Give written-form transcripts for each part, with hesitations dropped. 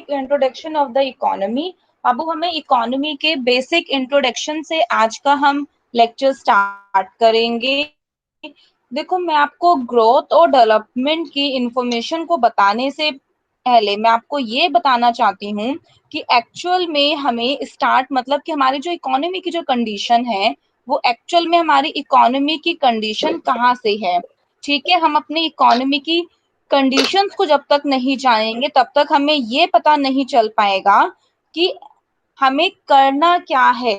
Basic introduction of the economy. बाबू हमें economy के बेसिक इंट्रोडक्शन से आज का हम लेक्चर स्टार्ट करेंगे। देखो, मैं आपको ग्रोथ और डेवलपमेंट की इंफॉर्मेशन को बताने से पहले मैं आपको ये बताना चाहती हूँ कि एक्चुअल में हमें स्टार्ट मतलब कि हमारी जो इकोनॉमी की जो कंडीशन है वो एक्चुअल में हमारी इकोनॉमी की कंडीशन कहाँ से है। ठीक है, हम अपनी इकोनॉमी की कंडीशंस को जब तक नहीं जानेंगे तब तक हमें ये पता नहीं चल पाएगा कि हमें करना क्या है।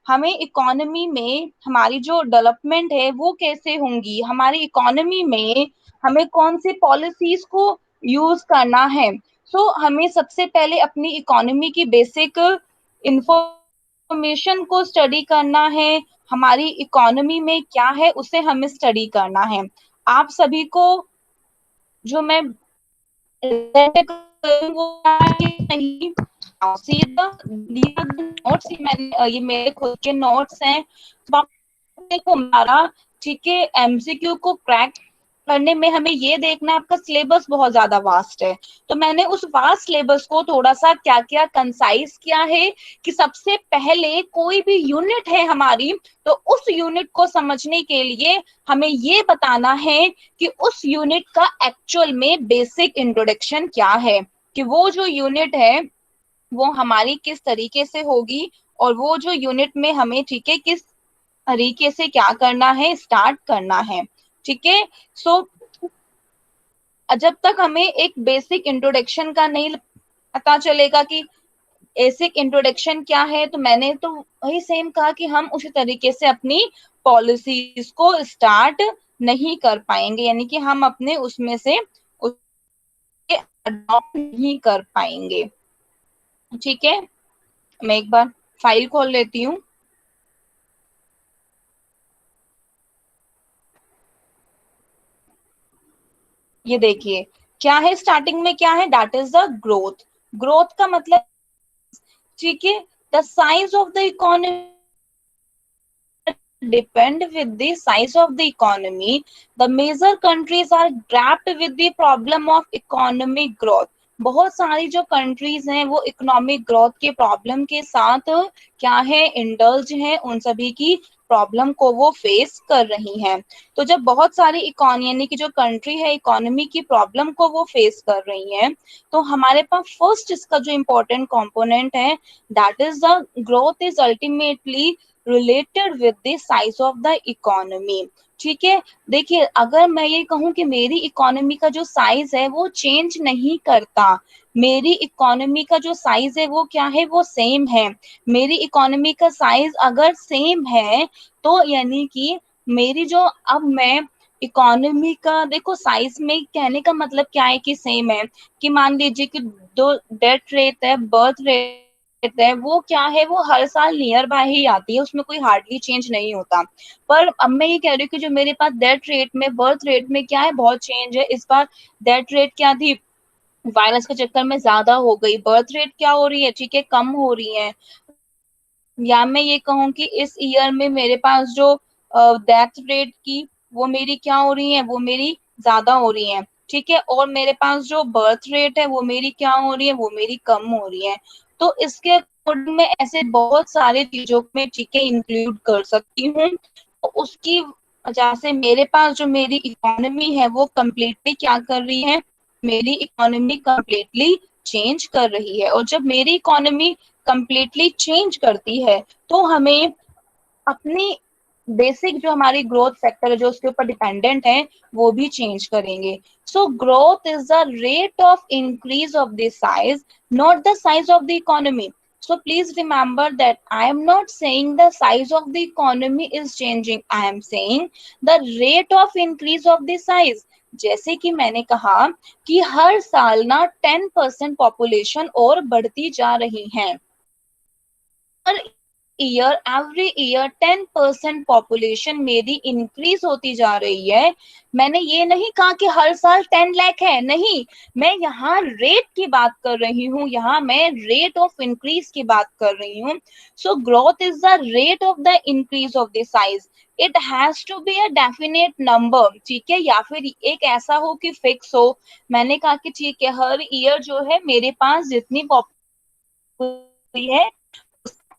हमें इकोनॉमी में हमारी जो डेवलपमेंट है वो कैसे होंगी, हमारी इकोनॉमी में हमें कौन सी पॉलिसीज को यूज करना है। सो हमें सबसे पहले अपनी इकोनॉमी की बेसिक इंफॉर्मेशन को स्टडी करना है। हमारी इकोनॉमी में क्या है उसे हमें स्टडी करना है। आप सभी को जो मैं नहीं सीधा दिया नोट्स ही मैंने ये मेरे खुद के नोट्स हैं। तो आप देखो हमारा ठीक है एमसीक्यू को क्रैक करने में हमें ये देखना है आपका सिलेबस बहुत ज्यादा वास्ट है। तो मैंने उस वास्ट सिलेबस को थोड़ा सा क्या क्या कंसाइज किया है कि सबसे पहले कोई भी यूनिट है हमारी तो उस यूनिट को समझने के लिए हमें ये बताना है कि उस यूनिट का एक्चुअल में बेसिक इंट्रोडक्शन क्या है, कि वो जो यूनिट है वो हमारी किस तरीके से होगी और वो जो यूनिट में हमें ठीक है किस तरीके से क्या करना है, स्टार्ट करना है। ठीक है। सो जब तक हमें एक बेसिक इंट्रोडक्शन का नहीं पता चलेगा कि बेसिक इंट्रोडक्शन क्या है, तो मैंने तो वही सेम कहा कि हम उसी तरीके से अपनी पॉलिसीज को स्टार्ट नहीं कर पाएंगे, यानी कि हम अपने उसमें से उसके अडॉप्ट नहीं कर पाएंगे। ठीक है, मैं एक बार फाइल खोल लेती हूँ। ये देखिए क्या है, स्टार्टिंग में क्या है, that is the growth. Growth का मतलब ठीक है the size of the economy depend with the size of the economy. The major countries are grapped with the problem of economic growth. बहुत सारी जो कंट्रीज हैं वो इकोनॉमिक ग्रोथ के प्रॉब्लम के साथ क्या है, इंडल्ज हैं, उन सभी की प्रॉब्लम को वो फेस कर रही हैं। तो जब बहुत सारी इकोनॉमी यानी कि जो कंट्री है इकोनॉमी की प्रॉब्लम को वो फेस कर रही हैं, तो हमारे पास फर्स्ट इसका जो इम्पोर्टेंट कंपोनेंट है that is the growth is ultimately related with the size of the economy. ठीक है, देखिए अगर मैं ये कहूँ कि मेरी इकोनॉमी का जो साइज है वो चेंज नहीं करता, मेरी इकोनॉमी का जो साइज है वो क्या है, वो सेम है। मेरी इकोनॉमी का साइज अगर सेम है तो यानी कि मेरी जो अब मैं इकोनॉमी का देखो साइज में कहने का मतलब क्या है कि सेम है, कि मान लीजिए कि दो डेथ रेट है, बर्थ रेट है, वो क्या है, वो हर साल नियर बाय ही आती है, उसमें कोई हार्डली चेंज नहीं होता। पर अब मैं ये कह रही हूँ कि जो मेरे पास डेथ रेट में बर्थ रेट में क्या है, बहुत चेंज है। इस बार डेथ रेट क्या थी, वायरस के चक्कर में ज्यादा हो गई, बर्थ रेट क्या हो रही है, ठीक है कम हो रही है। या मैं ये कहूँ कि इस ईयर में मेरे पास जो डेथ रेट की वो मेरी क्या हो रही है, वो मेरी ज्यादा हो रही है। ठीक है, और मेरे पास जो बर्थ रेट है वो मेरी क्या हो रही है, वो मेरी कम हो रही है। तो इसके अकॉर्डिंग में ऐसे बहुत सारी चीजों में ठीक है इंक्लूड कर सकती हूँ। तो उसकी वजह से मेरे पास जो मेरी इकोनॉमी है वो कम्प्लीटली क्या कर रही है, मेरी इकोनॉमी कम्प्लीटली चेंज कर रही है। और जब मेरी इकोनॉमी कम्प्लीटली चेंज करती है तो हमें अपनी बेसिक जो हमारी ग्रोथ फैक्टर है जो उसके ऊपर डिपेंडेंट है वो भी चेंज करेंगे। सो growth is the rate of increase of the size, not the size of the economy. So please remember that I am not saying the size of the economy is changing. I am saying the rate of increase of the size. जैसे कि मैंने कहा कि हर साल ना 10% population और बढ़ती जा रही है। एवरी ईयर 10% पॉपुलेशन मेरी इंक्रीज होती जा रही है। मैंने ये नहीं कहा कि हर साल 10 लाख है, नहीं, मैं यहाँ रेट की बात कर रही हूँ, यहाँ मैं रेट ऑफ इंक्रीज की बात कर रही हूँ। So growth is the rate of the increase of the size. It has to be a definite number, ठीक है, या फिर एक ऐसा हो कि फिक्स हो। मैंने कहा कि ठीक है, हर ईयर जो है मेरे पास जितनी पॉपुलेशन है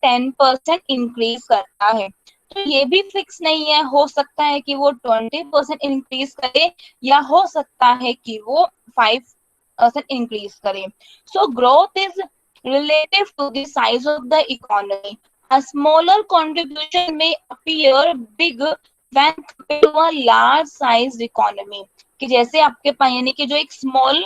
10% इंक्रीज करता है। तो ये भी फिक्स नहीं है, हो सकता है कि वो 20% इंक्रीज करे, या हो सकता है कि वो 5% इंक्रीज करे। सो growth is relative to the size of the economy. A smaller contribution may appear big when compared to a large sized economy. कि जैसे आपके पास यानी कि जो एक स्मॉल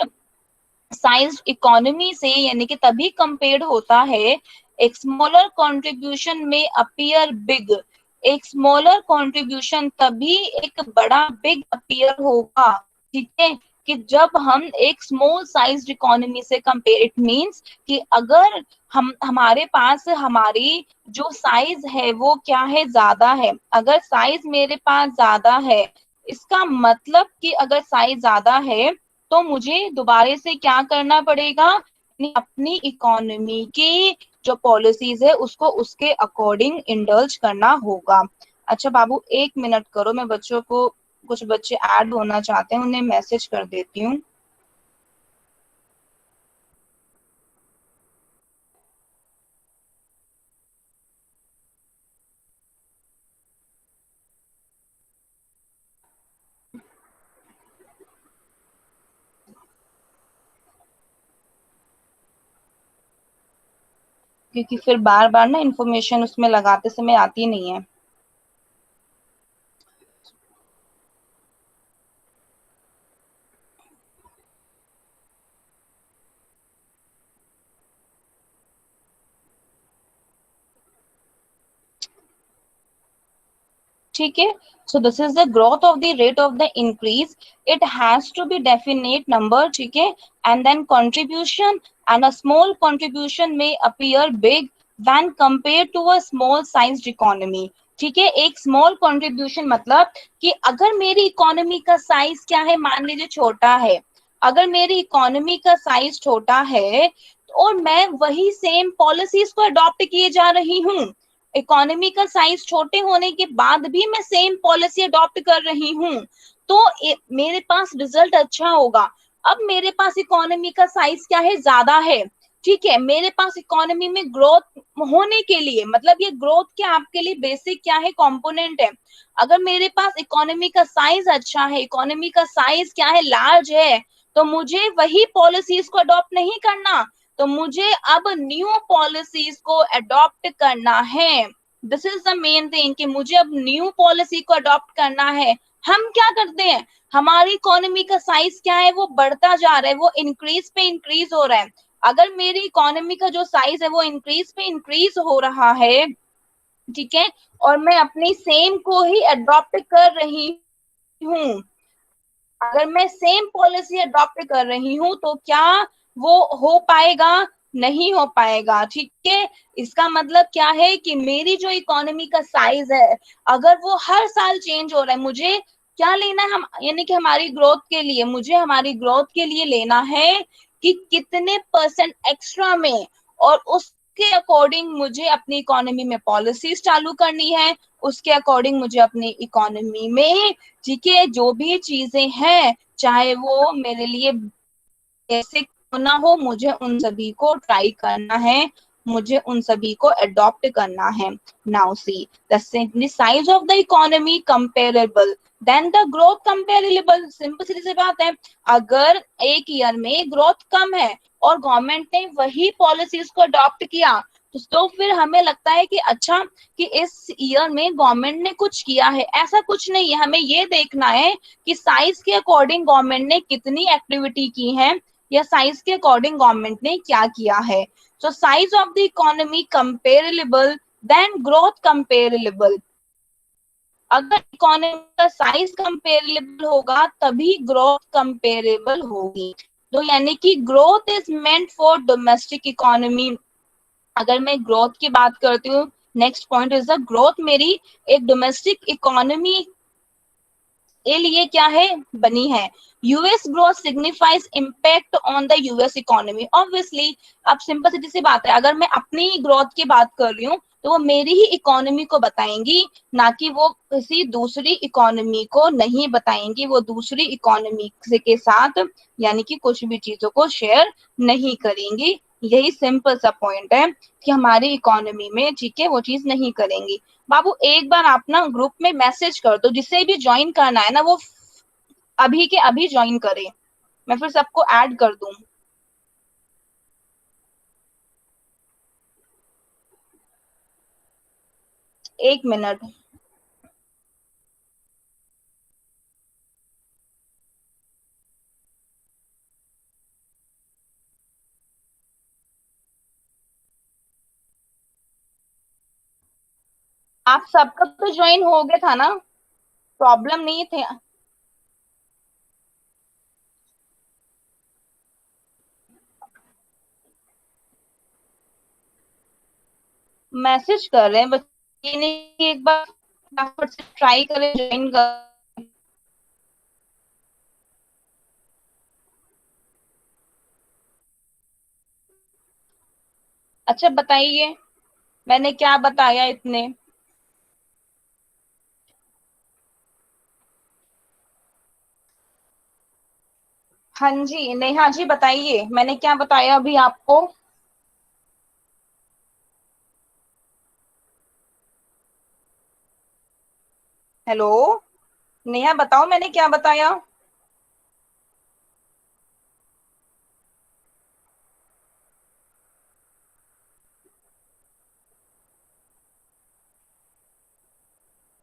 साइज इकोनॉमी से यानी कि तभी कंपेयर्ड होता है, एक स्मॉलर कंट्रीब्यूशन में अपीयर बिग, एक स्मॉलर कंट्रीब्यूशन तभी एक बड़ा बिग अपीयर होगा, ठीक है, कि जब हम एक स्मॉल साइज इकोनॉमी से कंपेयर, इट मींस कि अगर हम हमारे पास हमारी जो साइज है वो क्या है, ज्यादा है। अगर साइज मेरे पास ज्यादा है, इसका मतलब कि अगर साइज ज्यादा है तो मुझे दोबारा से क्या करना पड़ेगा, अपनी इकोनॉमी की जो पॉलिसीज है उसको उसके अकॉर्डिंग इंडल्ज करना होगा। अच्छा बाबू 1 मिनट करो, मैं बच्चों को, कुछ बच्चे ऐड होना चाहते हैं, उन्हें मैसेज कर देती हूँ। क्योंकि फिर बार बार ना इंफॉर्मेशन उसमें लगाते समय आती नहीं है। ठीक है, so this is the growth of the rate of the increase, it has to be definite number, ठीक है, and then contribution, and a small contribution में appear big when compare to a small sized economy. ठीक है, एक small contribution मतलब कि अगर मेरी इकोनॉमी का साइज क्या है, मान लीजिए छोटा है, अगर मेरी इकोनॉमी का साइज छोटा है और मैं वही सेम पॉलिसीज को अडॉप्ट किए जा रही हूँ, इकोनॉमी का साइज छोटे होने के बाद भी मैं सेम पॉलिसी अडॉप्ट कर रही हूँ, तो मेरे पास रिजल्ट अच्छा होगा। अब मेरे पास इकोनॉमी का साइज क्या है, ज्यादा है, ठीक है, मेरे पास इकोनॉमी में ग्रोथ होने के लिए, मतलब ये ग्रोथ क्या आपके लिए बेसिक क्या है, कंपोनेंट है। अगर मेरे पास इकोनॉमी का साइज अच्छा है, इकोनॉमी का साइज क्या है, लार्ज है, तो मुझे वही पॉलिसीज को अडॉप्ट नहीं करना, तो मुझे अब न्यू पॉलिसीज को अडॉप्ट करना है। This is the main thing कि मुझे अब न्यू पॉलिसी को अडॉप्ट करना है। हम क्या करते हैं, हमारी इकोनॉमी का साइज क्या है, वो बढ़ता जा रहा है, वो इंक्रीज पे इंक्रीज हो रहा है। अगर मेरी इकोनॉमी का जो साइज है वो इंक्रीज पे इंक्रीज हो रहा है, ठीक है, और मैं अपनी सेम को ही अडॉप्ट कर रही हूँ, अगर मैं सेम पॉलिसी अडॉप्ट कर रही हूँ, तो क्या वो हो पाएगा, नहीं हो पाएगा, ठीक है। इसका मतलब क्या है कि मेरी जो इकोनॉमी का साइज है, अगर वो हर साल चेंज हो रहा है, मुझे क्या लेना है, हम यानी कि हमारी ग्रोथ के लिए, मुझे हमारी ग्रोथ के लिए लेना है कि कितने परसेंट एक्स्ट्रा में, और उसके अकॉर्डिंग मुझे अपनी इकोनॉमी में पॉलिसीज चालू करनी है, उसके अकॉर्डिंग मुझे अपनी इकोनॉमी में, ठीक है, जो भी चीजें हैं, चाहे वो मेरे लिए बेसिक क्यों ना हो, मुझे उन सभी को ट्राई करना है, मुझे उन सभी को अडॉप्ट करना है। Now see the size of the economy comparable then the growth comparable, simple सी बात है, अगर एक ईयर में ग्रोथ कम है और गवर्नमेंट ने वही पॉलिसीज को अडॉप्ट किया, तो फिर हमें लगता है कि अच्छा कि इस ईयर में गवर्नमेंट ने कुछ किया है, ऐसा कुछ नहीं है। हमें ये देखना है कि साइज के अकॉर्डिंग गवर्नमेंट ने कितनी एक्टिविटी की है, या साइज के अकॉर्डिंग गवर्नमेंट ने क्या किया है। So size of the economy comparable then growth comparable, अगर इकोनॉमी का साइज कंपेरेबल होगा तभी ग्रोथ कंपेरेबल होगी। तो यानी कि growth is meant for domestic economy, अगर मैं ग्रोथ की बात करती हूँ next point is the growth मेरी एक डोमेस्टिक इकोनॉमी के लिए क्या है, बनी है। US growth signifies impact on the US economy. Obviously अब सिंपल सीधी सी बात है, अगर मैं अपनी ग्रोथ की बात कर रही हूँ तो वो मेरी ही इकोनॉमी को बताएंगी, ना कि वो किसी दूसरी इकोनॉमी को नहीं बताएंगी। वो दूसरी इकोनॉमी के साथ यानी कि कुछ भी चीजों को शेयर नहीं करेंगी। यही सिंपल सा पॉइंट है कि हमारी इकोनॉमी में ठीक है वो चीज नहीं करेंगी। बाबू एक बार आप ना ग्रुप में मैसेज कर दो, जिसे भी ज्वाइन करना है ना वो अभी के अभी ज्वाइन करे, मैं फिर सबको ऐड कर दूं। एक मिनट। आप सबका तो ज्वाइन हो गया था ना, प्रॉब्लम नहीं थे। मैसेज कर रहे हैं बच्चे ने कि एक बार फटाफट से ट्राई करें ज्वाइन कर। अच्छा बताइए मैंने क्या बताया इतने। हाँ जी नेहा जी बताइए मैंने क्या बताया अभी आपको। हेलो नेहा बताओ मैंने क्या बताया।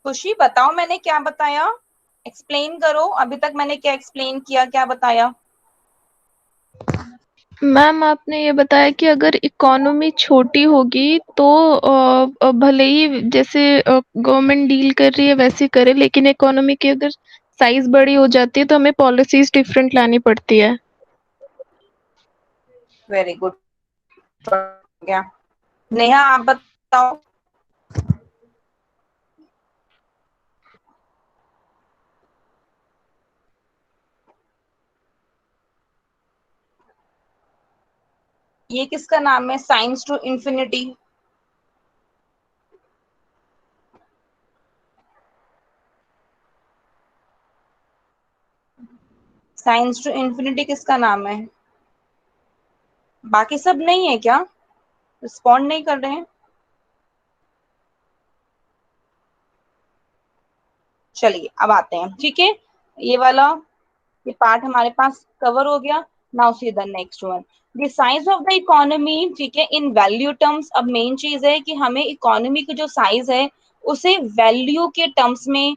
खुशी बताओ मैंने क्या बताया, एक्सप्लेन करो अभी तक मैंने क्या एक्सप्लेन किया, क्या बताया। मैम आपने ये बताया कि अगर इकोनॉमी छोटी होगी तो भले ही जैसे गवर्नमेंट डील कर रही है वैसे करे, लेकिन इकोनॉमी की अगर साइज बड़ी हो जाती है तो हमें पॉलिसीज डिफरेंट लानी पड़ती है। Very good. गया। नेहा आप बताओ। ये किसका नाम है, science to infinity. Science to infinity किसका नाम है, बाकी सब नहीं है क्या, रिस्पॉन्ड नहीं कर रहे हैं। चलिए अब आते हैं ठीक है, ये वाला ये पार्ट हमारे पास कवर हो गया। Now see the next one, the size of the economy. ठीक है इन वैल्यू टर्म्स, अब मेन चीज है कि हमें इकोनॉमी की जो साइज है उसे वैल्यू के टर्म्स में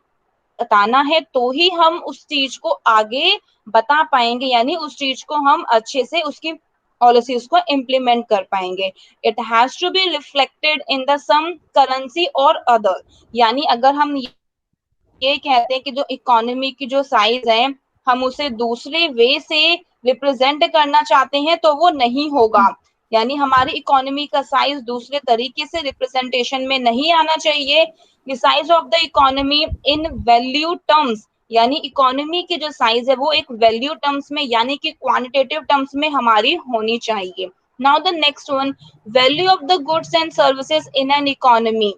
बताना है, तो ही हम उस चीज को आगे बता पाएंगे, यानी उस चीज को हम अच्छे से उसकी पॉलिसीज को इम्प्लीमेंट कर पाएंगे। It has to be reflected in the some currency और अदर, यानी अगर हम ये कहते हैं कि जो इकोनॉमी की जो साइज है हम उसे दूसरे वे से रिप्रेजेंट करना चाहते हैं तो वो नहीं होगा, यानी हमारी इकोनॉमी का साइज दूसरे तरीके से रिप्रेजेंटेशन में नहीं आना चाहिए। The size of the economy in value terms, यानी इकोनॉमी की जो साइज है वो एक वैल्यू टर्म्स में यानी कि क्वांटिटेटिव टर्म्स में हमारी होनी चाहिए। Now the next one, value of the goods and services in an economy.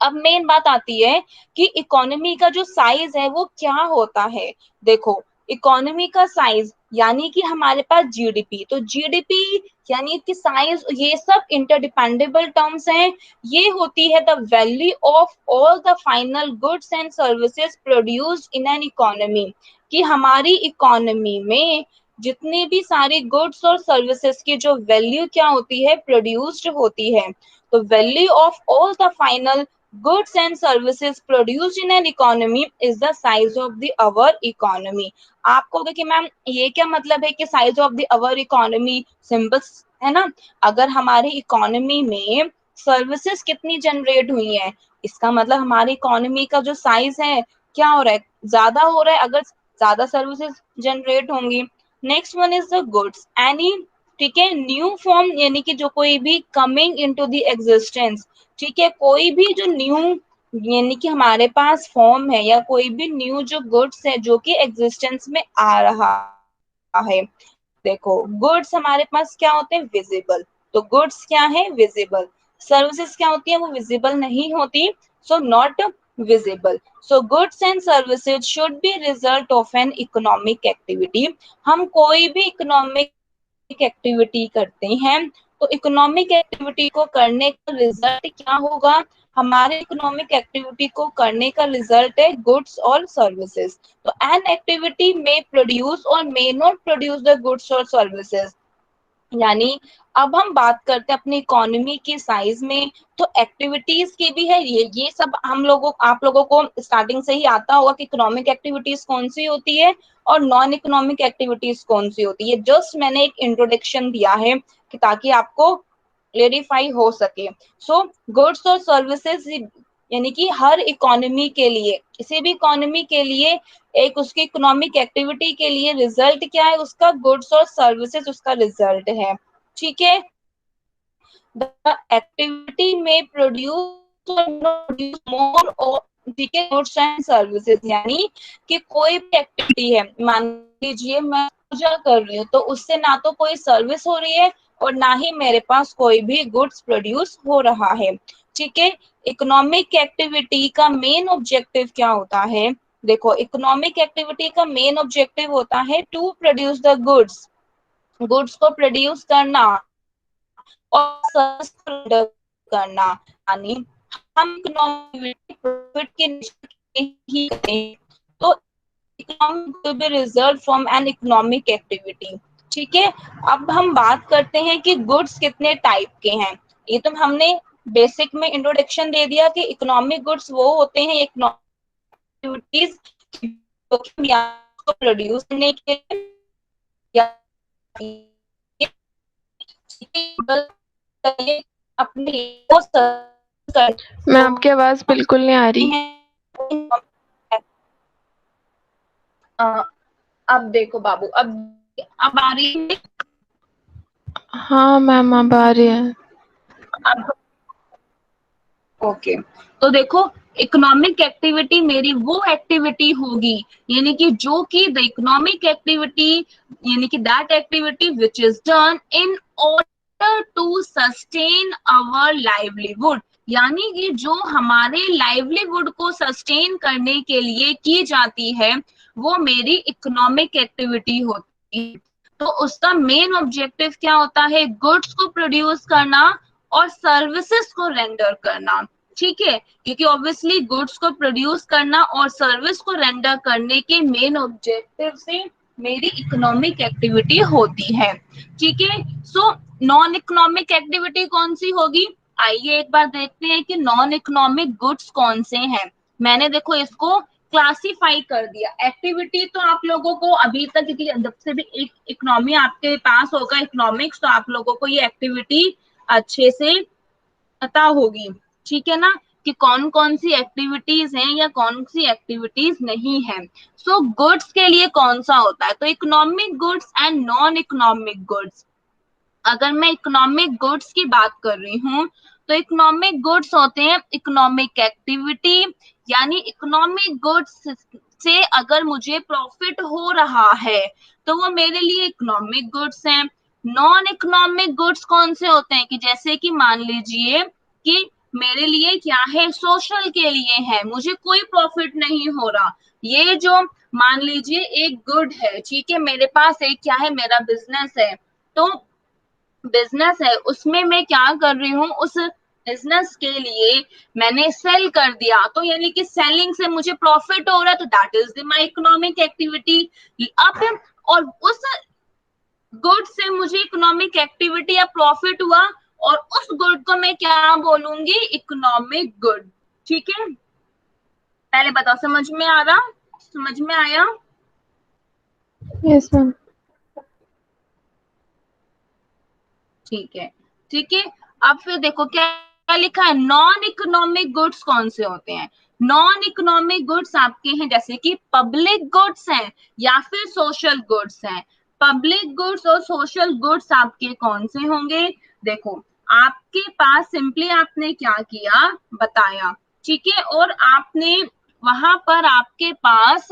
अब मेन बात आती है कि इकोनॉमी का जो साइज है वो क्या होता है। देखो इकोनॉमी का साइज यानी कि हमारे पास जीडीपी, तो जीडीपी यानी कि साइज, ये सब इंटरडिपेंडेबल टर्म्स हैं। ये होती है the value of all the final goods and services produced in an economy, कि हमारी इकोनॉमी में जितनी भी सारी गुड्स और सर्विसेज की जो वैल्यू क्या होती है, प्रोड्यूस्ड होती है। तो value of all the final goods and services produced in an economy is the size of the our economy। आपको होगा कि मैम ये क्या मतलब है कि size of the our economy, simple है ना। अगर हमारी इकोनॉमी में सर्विसेज कितनी जनरेट हुई है, इसका मतलब हमारी इकोनॉमी का जो साइज है क्या हो रहा है, ज्यादा हो रहा है, अगर ज्यादा सर्विसेज जनरेट होंगी। Next one is the goods, any ठीक है, न्यू फॉर्म यानी कि जो कोई भी कमिंग इनटू द एग्जिस्टेंस, ठीक है, कोई भी जो न्यू यानी कि हमारे पास फॉर्म है या कोई भी न्यू जो गुड्स है जो कि एग्जिस्टेंस में आ रहा है। देखो गुड्स हमारे पास क्या होते हैं, विजिबल, तो गुड्स क्या है, विजिबल। सर्विसेज क्या होती है, वो विजिबल नहीं होती, so not visible. So goods and services should be result of an economic activity. हम कोई भी इकोनॉमिक एक्टिविटी करते हैं तो इकोनॉमिक एक्टिविटी को करने का रिजल्ट क्या होगा, हमारे इकोनॉमिक एक्टिविटी को करने का रिजल्ट है गुड्स और सर्विसेज। तो एन एक्टिविटी में प्रोड्यूस और may not produce the goods और सर्विसेज, यानी अब हम बात करते हैं अपनी इकोनॉमी की साइज में, तो एक्टिविटीज की भी है, ये सब हम लोगों आप लोगों को स्टार्टिंग से ही आता होगा कि इकोनॉमिक एक्टिविटीज कौन सी होती है और नॉन इकोनॉमिक एक्टिविटीज कौन सी होती है। जस्ट मैंने एक इंट्रोडक्शन दिया है कि ताकि आपको क्लेरिफाई हो सके। सो गुड्स और सर्विसेज यानी कि हर इकोनॉमी के लिए, किसी भी इकोनॉमी के लिए एक उसकी इकोनॉमिक एक्टिविटी के लिए रिजल्ट क्या है, उसका गुड्स और सर्विसेज उसका रिजल्ट है। ठीक है, द एक्टिविटी में प्रोड्यूस मोर और, ठीक है, गुड्स एंड सर्विसेज, यानी कि कोई भी एक्टिविटी है, मान लीजिए मैं पूजा कर रही हूँ तो उससे ना तो कोई सर्विस हो रही है और ना ही मेरे पास कोई भी गुड्स प्रोड्यूस हो रहा है। ठीक है, इकोनॉमिक एक्टिविटी का मेन ऑब्जेक्टिव क्या होता है, देखो इकोनॉमिक एक्टिविटी का मेन ऑब्जेक्टिव होता है to produce the goods, goods को प्रोड्यूस करना और सर्विस को करना, यानी हम इकोनॉमिक प्रॉफिट के ही करें तो economic will be result from an economic activity. ठीक है, अब हम बात करते हैं कि गुड्स कितने टाइप के हैं। ये तो हमने बेसिक में इंट्रोडक्शन दे दिया कि इकोनॉमिक गुड्स वो होते हैं एक्टिविटीज जो कि या तो प्रोड्यूस करने के लिए या अपने को मैं आपकी आवाज़ बिल्कुल नहीं आ रही। हैं। अब देखो बाबू, अब आ रही है, हाँ मैम, अब आ रही है। अब ओके। तो देखो इकोनॉमिक एक्टिविटी मेरी वो एक्टिविटी होगी, यानी कि जो कि द इकोनॉमिक एक्टिविटी, यानी कि that activity which is done in order to sustain our livelihood, यानी कि जो हमारे लाइवलीहुड को सस्टेन करने के लिए की जाती है वो मेरी इकोनॉमिक एक्टिविटी होती है। तो उसका मेन ऑब्जेक्टिव क्या होता है, गुड्स को प्रोड्यूस करना और सर्विसेज को रेंडर करना। ठीक है, क्योंकि ऑब्वियसली गुड्स को प्रोड्यूस करना और सर्विस को रेंडर करने के मेन ऑब्जेक्टिव से मेरी इकोनॉमिक एक्टिविटी होती है। ठीक है, सो नॉन इकोनॉमिक एक्टिविटी कौन सी होगी, आइए एक बार देखते हैं कि नॉन इकोनॉमिक गुड्स कौन से हैं। मैंने देखो इसको क्लासिफाई कर दिया। एक्टिविटी तो आप लोगों को अभी तक, क्योंकि जब से भी एक इकोनॉमी आपके पास होगा इकोनॉमिक्स, तो आप लोगों को ये एक्टिविटी अच्छे से पता होगी। ठीक है ना, कि कौन कौन सी एक्टिविटीज हैं या कौन सी एक्टिविटीज नहीं है। सो गुड्स के लिए कौन सा होता है, तो economic goods and non economic goods. अगर मैं इकोनॉमिक गुड्स की बात कर रही हूँ तो इकोनॉमिक गुड्स होते हैं इकोनॉमिक एक्टिविटी, यानी इकोनॉमिक गुड्स से अगर मुझे प्रॉफिट हो रहा है तो वो मेरे लिए इकोनॉमिक गुड्स हैं। नॉन इकोनॉमिक गुड्स कौन से होते हैं, कि जैसे कि मान लीजिए कि मेरे लिए क्या है, सोशल के लिए है, मुझे कोई प्रॉफिट नहीं हो रहा। ये जो मान लीजिए एक गुड है, ठीक है, मेरे पास एक क्या है, मेरा बिजनेस है, तो बिजनेस है उसमें मैं क्या कर रही हूँ, उस बिजनेस के लिए मैंने सेल कर दिया, तो यानी कि सेलिंग से मुझे प्रॉफिट हो रहा है, तो that is my economic activity. अब और उस गुड से मुझे इकोनॉमिक एक्टिविटी या प्रॉफिट हुआ और उस गुड को मैं क्या बोलूंगी, इकोनॉमिक गुड। ठीक है, पहले बताओ समझ में आ रहा, समझ में आया? Yes ma'am. ठीक है, ठीक है। अब फिर देखो क्या लिखा है, नॉन इकोनॉमिक गुड्स कौन से होते हैं। नॉन इकोनॉमिक गुड्स आपके हैं जैसे कि पब्लिक गुड्स हैं या फिर सोशल गुड्स हैं। पब्लिक गुड्स और सोशल गुड्स आपके कौन से होंगे? देखो, आपके पास सिंपली आपने क्या किया बताया, ठीक है, और आपने वहां पर आपके पास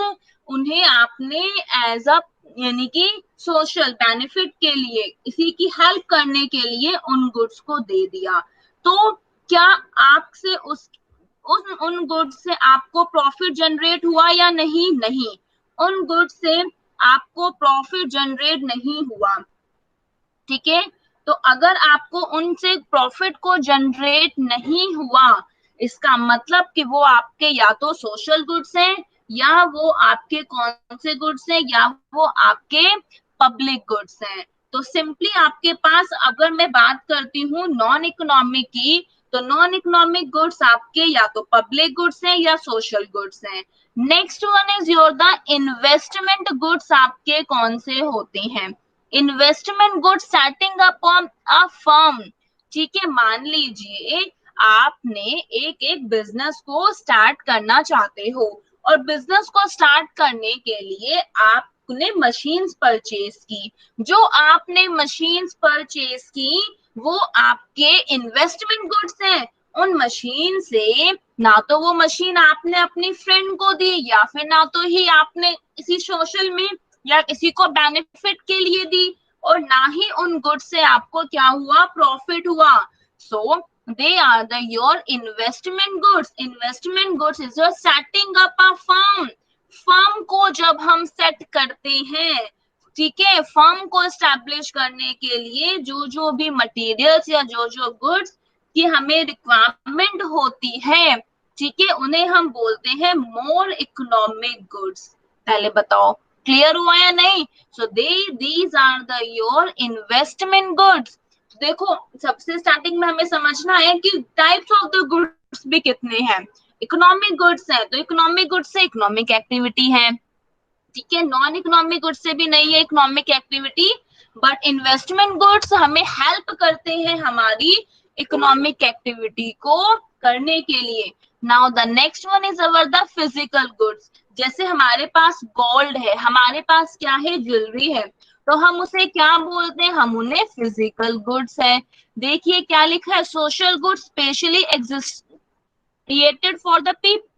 उन्हें आपने एज अ यानी कि सोशल बेनिफिट के लिए, किसी की हेल्प करने के लिए उन गुड्स को दे दिया। तो क्या आपसे उन गुड्स से आपको प्रॉफिट जनरेट हुआ या नहीं? नहीं, उन गुड्स से आपको प्रॉफिट जनरेट नहीं हुआ, ठीक है। तो अगर आपको उनसे प्रॉफिट को जनरेट नहीं हुआ, इसका मतलब कि वो आपके या तो सोशल गुड्स हैं, या वो आपके कौन से गुड्स हैं, या वो आपके पब्लिक गुड्स हैं। तो सिंपली आपके पास, अगर मैं बात करती हूँ नॉन इकोनॉमिक की, तो नॉन इकोनॉमिक गुड्स आपके या तो पब्लिक गुड्स हैं या सोशल गुड्स हैं। Next one is your the investment goods, आपके कौन से होते हैं? Investment goods setting up on a firm, ठीक है। मान लीजिए आपने एक बिजनेस को स्टार्ट करना चाहते हो, और बिजनेस को स्टार्ट करने के लिए आपने मशीन्स परचेज की। जो आपने मशीन्स परचेज की वो आपके इन्वेस्टमेंट गुड्स हैं। उन मशीन से ना तो वो मशीन आपने अपनी फ्रेंड को दी, या फिर ना तो ही आपने किसी सोशल में या किसी को बेनिफिट के लिए दी, और ना ही उन गुड्स से आपको क्या हुआ? प्रॉफिट हुआ। So they are the your investment goods. Investment goods is your setting up a firm. Firm को जब हम सेट करते हैं, ठीक है, फर्म को एस्टैब्लिश करने के लिए जो जो भी मटेरियल्स या जो जो गुड्स की हमें रिक्वायरमेंट होती है, ठीक है, उन्हें हम बोलते हैं मोर इकोनॉमिक गुड्स। पहले बताओ क्लियर हुआ या नहीं? So these are the your investment goods. देखो, सबसे स्टार्टिंग में हमें समझना है कि टाइप्स ऑफ द गुड्स भी कितने हैं। इकोनॉमिक गुड्स है तो इकोनॉमिक गुड्स से इकोनॉमिक एक्टिविटी है, ठीक है। नॉन इकोनॉमिक गुड्स से भी नहीं है economic activity, but investment goods हमें हेल्प करते हैं हमारी इकोनॉमिक एक्टिविटी को करने के लिए। Now the next one is our the physical goods. जैसे हमारे पास गोल्ड है, हमारे पास क्या है? ज्वेलरी है, तो हम उसे क्या बोलते हैं? हम उन्हें फिजिकल गुड्स है। देखिए क्या लिखा है, social goods specially exist created for the people.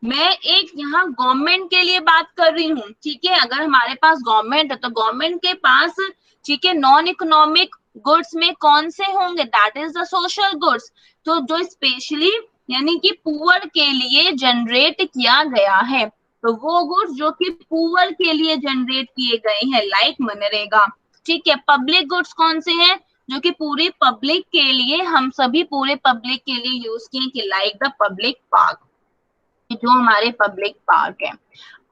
मैं एक यहाँ गवर्नमेंट के लिए बात कर रही हूँ, ठीक है। अगर हमारे पास गवर्नमेंट है तो गवर्नमेंट के पास, ठीक है, नॉन इकोनॉमिक गुड्स में कौन से होंगे? That is the social goods. तो जो स्पेशली यानी कि पुअर के लिए जनरेट किया गया है, तो वो गुड्स जो कि पुअर के लिए जनरेट किए गए हैं, लाइक मनरेगा, ठीक है। पब्लिक गुड्स कौन से हैं? जो कि पूरी पब्लिक के लिए, हम सभी पूरे पब्लिक के लिए यूज किए, कि लाइक द पब्लिक पार्क, जो हमारे पब्लिक पार्क है।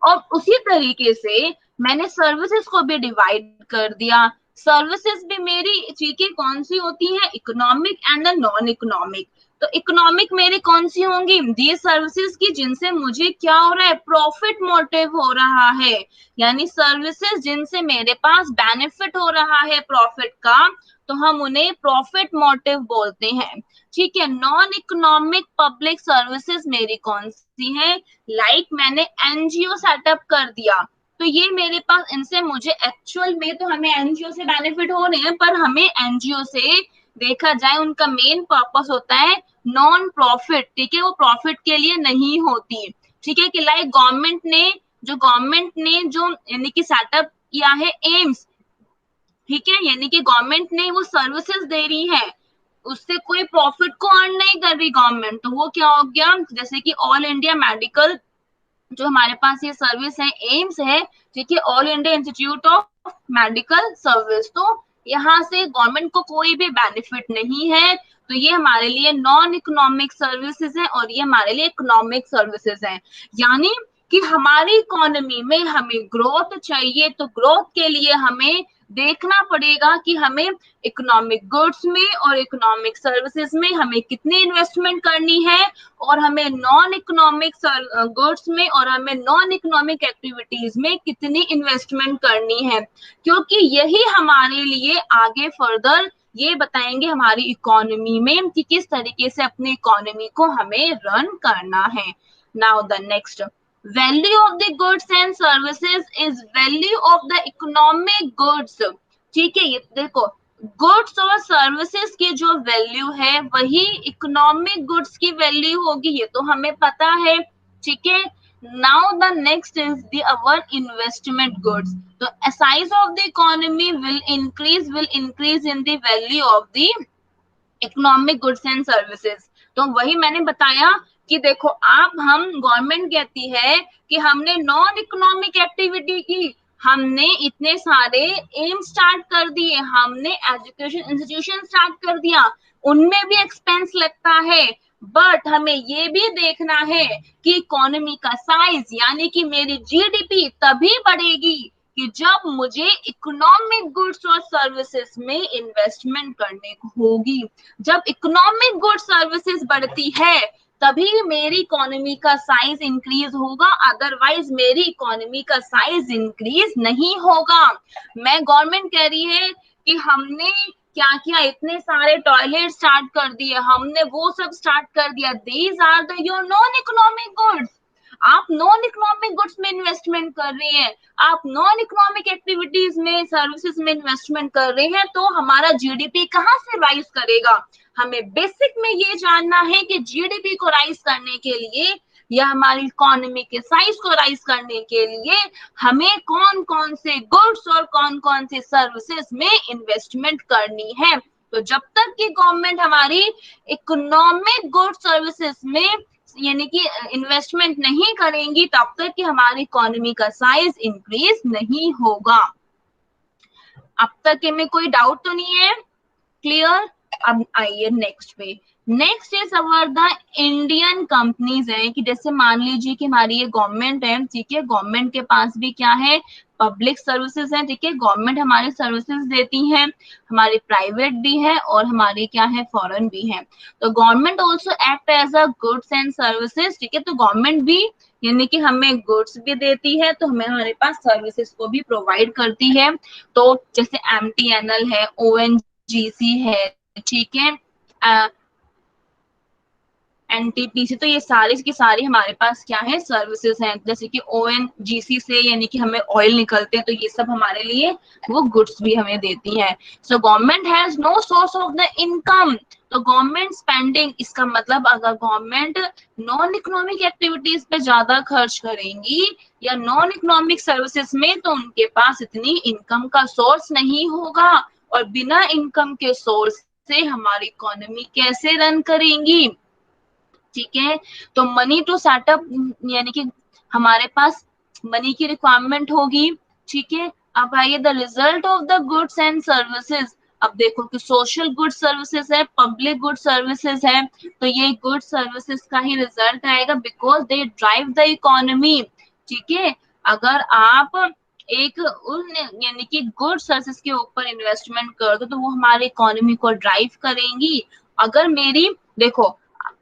और उसी तरीके से मैंने सर्विसेज को भी डिवाइड कर दिया। सर्विसेज भी मेरी चीजें कौन सी होती हैं? Economic and non economic. तो इकोनॉमिक मेरी कौन सी होंगी? दी सर्विसेज की जिनसे मुझे क्या हो रहा है? प्रॉफिट मोटिव हो रहा है, यानी सर्विसेज जिनसे मेरे पास बेनिफिट हो रहा है प्रॉफिट का, तो हम उन्हें प्रॉफिट मोटिव बोलते हैं, ठीक है। नॉन इकोनॉमिक पब्लिक सर्विसेज मेरी कौन सी है? लाइक मैंने एनजीओ सेटअप कर दिया, तो ये मेरे पास, इनसे मुझे एक्चुअल में तो हमें एनजीओ से बेनिफिट हो रहे हैं, पर हमें एनजीओ से देखा जाए उनका मेन पर्पस होता है नॉन प्रॉफिट, ठीक है, वो प्रॉफिट के लिए नहीं होती, ठीक है। कि लाइक गवर्नमेंट ने जो यानी कि सेटअप किया है एम्स, ठीक है, यानी कि गवर्नमेंट ने वो सर्विसेज दे रही है, उससे कोई प्रॉफिट को अर्न नहीं कर रही गवर्नमेंट, तो वो क्या हो गया? जैसे कि ऑल इंडिया मेडिकल, जो हमारे पास ये सर्विस है एम्स है, ठीक है, all India institute of medical service, तो यहाँ से गवर्नमेंट को कोई भी बेनिफिट नहीं है, तो ये हमारे लिए नॉन इकोनॉमिक सर्विसेज है, और ये हमारे लिए इकोनॉमिक सर्विसेज है। यानी कि हमारी इकोनॉमी में हमें ग्रोथ चाहिए, तो ग्रोथ के लिए हमें देखना पड़ेगा कि हमें इकोनॉमिक गुड्स में और इकोनॉमिक सर्विसेज में हमें कितनी इन्वेस्टमेंट करनी है, और हमें नॉन इकोनॉमिक गुड्स में और हमें नॉन इकोनॉमिक एक्टिविटीज में कितनी इन्वेस्टमेंट करनी है, क्योंकि यही हमारे लिए आगे फर्दर ये बताएंगे हमारी इकोनॉमी में कि किस तरीके से अपनी इकोनॉमी को हमें रन करना है। Now the next, value of the goods and services is value of the economic goods. ठीक है, ये देखो, गुड्स और सर्विसेज की जो वैल्यू है वही इकोनॉमिक गुड्स की वैल्यू होगी, ये तो हमें पता है। ठीक है, now the next is the our investment goods. तो size of the economy will increase in the value of the economic goods and services. तो वही मैंने बताया कि देखो, आप हम गवर्नमेंट कहती है कि हमने नॉन इकोनॉमिक एक्टिविटी की, हमने इतने सारे एम स्टार्ट कर दिए, हमने एजुकेशन इंस्टीट्यूशन स्टार्ट कर दिया, उनमें भी एक्सपेंस लगता है, बट हमें ये भी देखना है कि इकोनॉमी का साइज यानी कि मेरी जीडीपी तभी बढ़ेगी कि जब मुझे इकोनॉमिक गुड्स और सर्विसेज में इन्वेस्टमेंट करने को होगी। जब इकोनॉमिक गुड्स सर्विसेज बढ़ती है तभी मेरी इकोनॉमी का साइज इंक्रीज होगा, अदरवाइज मेरी इकोनॉमी का साइज इंक्रीज नहीं होगा। मैं गवर्नमेंट कह रही है कि हमने क्या किया, इतने सारे टॉयलेट स्टार्ट कर दिए, हमने वो सब स्टार्ट कर दिया, these are the your non economic goods. आप नॉन इकोनॉमिक गुड्स में इन्वेस्टमेंट कर रहे हैं, आप नॉन इकोनॉमिक एक्टिविटीज में सर्विसेज में इन्वेस्टमेंट कर रहे हैं, तो हमारा जीडीपी कहाँ से राइज करेगा। हमें बेसिक में ये जानना है कि जीडीपी को राइज करने के लिए या हमारी इकोनॉमी के साइज को राइज करने के लिए हमें कौन कौन से गुड्स और कौन कौन से सर्विसेज में इन्वेस्टमेंट करनी है। तो जब तक कि गवर्नमेंट हमारी इकोनॉमिक गुड्स सर्विसेज में यानी कि इन्वेस्टमेंट नहीं करेंगी तब तक कि हमारी इकोनॉमी का साइज इंक्रीज नहीं होगा। अब तक में कोई डाउट तो नहीं है? क्लियर? अब आइए नेक्स्ट पे। Next is our the Indian companies है कि जैसे मान लीजिए कि हमारी ये गवर्नमेंट है, ठीक है, गवर्नमेंट के पास भी क्या है, पब्लिक सर्विसेज है, ठीक है, गवर्नमेंट हमारे सर्विसेज देती है, हमारी प्राइवेट भी है और हमारी क्या है, फॉरेन भी है। तो government also act as a goods and services, ठीक है, तो गवर्नमेंट भी यानी कि हमें गुड्स भी देती है तो हमें हमारे पास सर्विसेज को भी प्रोवाइड करती है। तो जैसे एमटीएनएल है, ओएनजीसी है, ठीक है, एनटीपीसी, तो ये सारी की सारी हमारे पास क्या है, सर्विसेज हैं। जैसे कि ओएनजीसी से यानी कि हमें ऑयल निकलते हैं तो ये सब हमारे लिए वो गुड्स भी हमें देती है। So government has no source of the income. तो गवर्नमेंट स्पेंडिंग, इसका मतलब अगर गवर्नमेंट नॉन इकोनॉमिक एक्टिविटीज पे ज्यादा खर्च करेंगी या नॉन इकोनॉमिक सर्विसेज में, तो उनके पास इतनी इनकम का सोर्स नहीं होगा, और बिना इनकम के सोर्स से हमारी इकोनॉमी कैसे रन करेंगी। ठीक है, तो मनी टू सेटअप यानी कि हमारे पास मनी की रिक्वायरमेंट होगी। ठीक है, अब आइए the result of the goods and services. अब देखो कि सोशल गुड सर्विसेज है, पब्लिक गुड सर्विसेज है, तो ये गुड सर्विसेज का ही रिजल्ट आएगा because they drive the economy. ठीक है, अगर आप एक उन यानी कि गुड सर्विसेज के ऊपर इन्वेस्टमेंट कर दो तो वो हमारी इकोनॉमी को ड्राइव करेंगी। अगर मेरी देखो,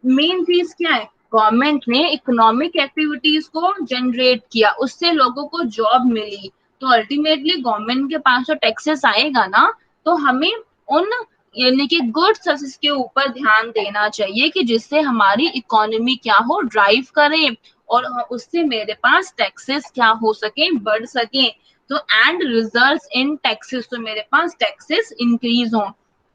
मेन चीज क्या है, गवर्नमेंट ने इकोनॉमिक एक्टिविटीज को जनरेट किया, उससे लोगों को जॉब मिली, तो अल्टीमेटली गवर्नमेंट के पास तो टैक्सेस आएगा ना, तो हमें उन यानी कि गुड सर्विसेज के ऊपर ध्यान देना चाहिए कि जिससे हमारी इकोनॉमी क्या हो, ड्राइव करे, और उससे मेरे पास टैक्सेस क्या हो सके, बढ़ सके। तो एंड रिजल्ट्स इन टैक्सेस, तो मेरे पास टैक्सेस इंक्रीज हो।